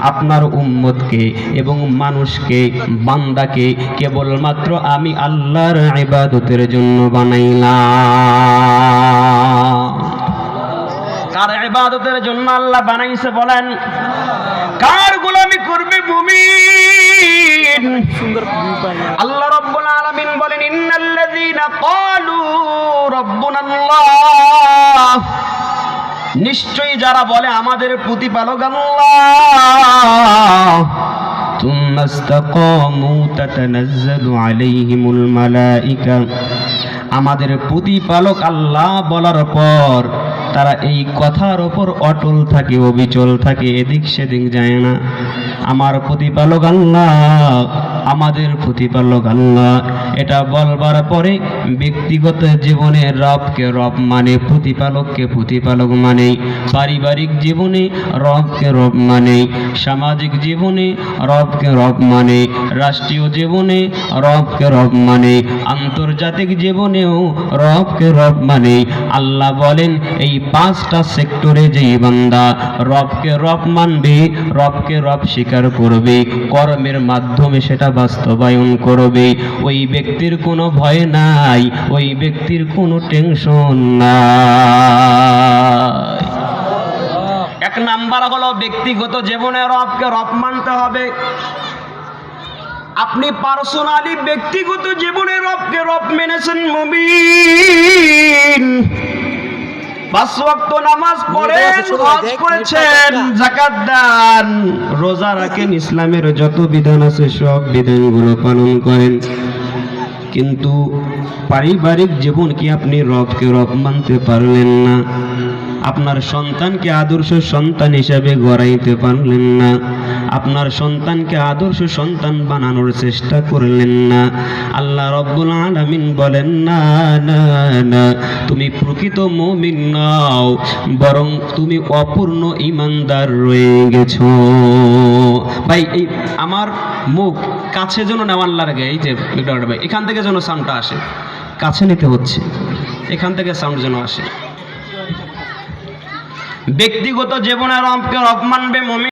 আপনার উম্মতকে এবং মানুষকে বান্দাকে কেবলমাত্র আমি আল্লাহর ইবাদতের জন্য বানাইলাম। কার ইবাদতের জন্য আল্লাহ বানাইছে বলেন? কার গোলামি করবে মুমিন? আল্লাহ রাব্বুল আলামিন বলেন, ইন্নাল্লাযীনা ক্বালু রাব্বুনাল্লাহ, নিশ্চয়ই যারা বলে আমাদের প্রতিপালক আল্লাহ, তুম্মা ইসতাকামু তাতানাজ্জালু আলাইহিমুল মালাইকা, আমাদের প্রতিপালক আল্লাহ বলার পর তারা এই কথার ওপর অটল থাকে, অবিচল থাকে, এদিক সেদিক যায় না। আমার প্রতিপালক আল্লাহ, আমাদের প্রতিপালক আল্লাহ, এটা বলবার পরে ব্যক্তিগত জীবনে রবকে রব মানে, প্রতিপালককে প্রতিপালক মানে, পারিবারিক জীবনে রবকে রব মানে, সামাজিক জীবনে রবকে রব মানে, রাষ্ট্রীয় জীবনে রবকে রব মানে, আন্তর্জাতিক জীবনেও রবকে রব মানে। আল্লাহ বলেন, এই পাঁচটা সেক্টরে যেই বান্দা রবকে রব মানবে, রবকে রব স্বীকার করবে, কর্মের মাধ্যমে সেটা বাস্তবায়ন করবে, ওই ব্যক্তির কোনো ভয় নাই, ওই ব্যক্তির কোনো টেনশন নাই। এক নাম্বার হলো ব্যক্তিগত জীবনে রবকে রব মানতে হবে। আপনি পার্সোনালি ব্যক্তিগত জীবনে রবকে রব মেনেছেন মুমিন, 5 ওয়াক্ত নামাজ পড়েন, হজ করেছেন, যাকাত দেন, রোজা রাখেন, ইসলামের যত বিধান আছে সব বিধানগুলো পালন করেন, কিন্তু পারিবারিক জীবন কি আপনি রবকে রব মানতে পারলেন না? আপনার সন্তানকে আদর্শ সন্তান হিসাবে গড়াইতে পারলেন না, আপনার সন্তানকে আদর্শ সন্তান বানানোর চেষ্টা করলেন না। আল্লাহ রাব্বুল আলামিন বলেন, না না না, তুমি প্রকৃত মুমিন নও, বরং তুমি অপূর্ণ ঈমানদার রয়ে গেছো। ভাই এই আমার মুখ কাছে যেন নেওয়ার লাগে, এই যে ভাই এখান থেকে যেন সাউন্ডটা আসে, কাছে নিতে হচ্ছে, এখান থেকে সাউন্ড যেন আসে। ব্যক্তিগত জীবনে রবকে রব মানবে মুমিন।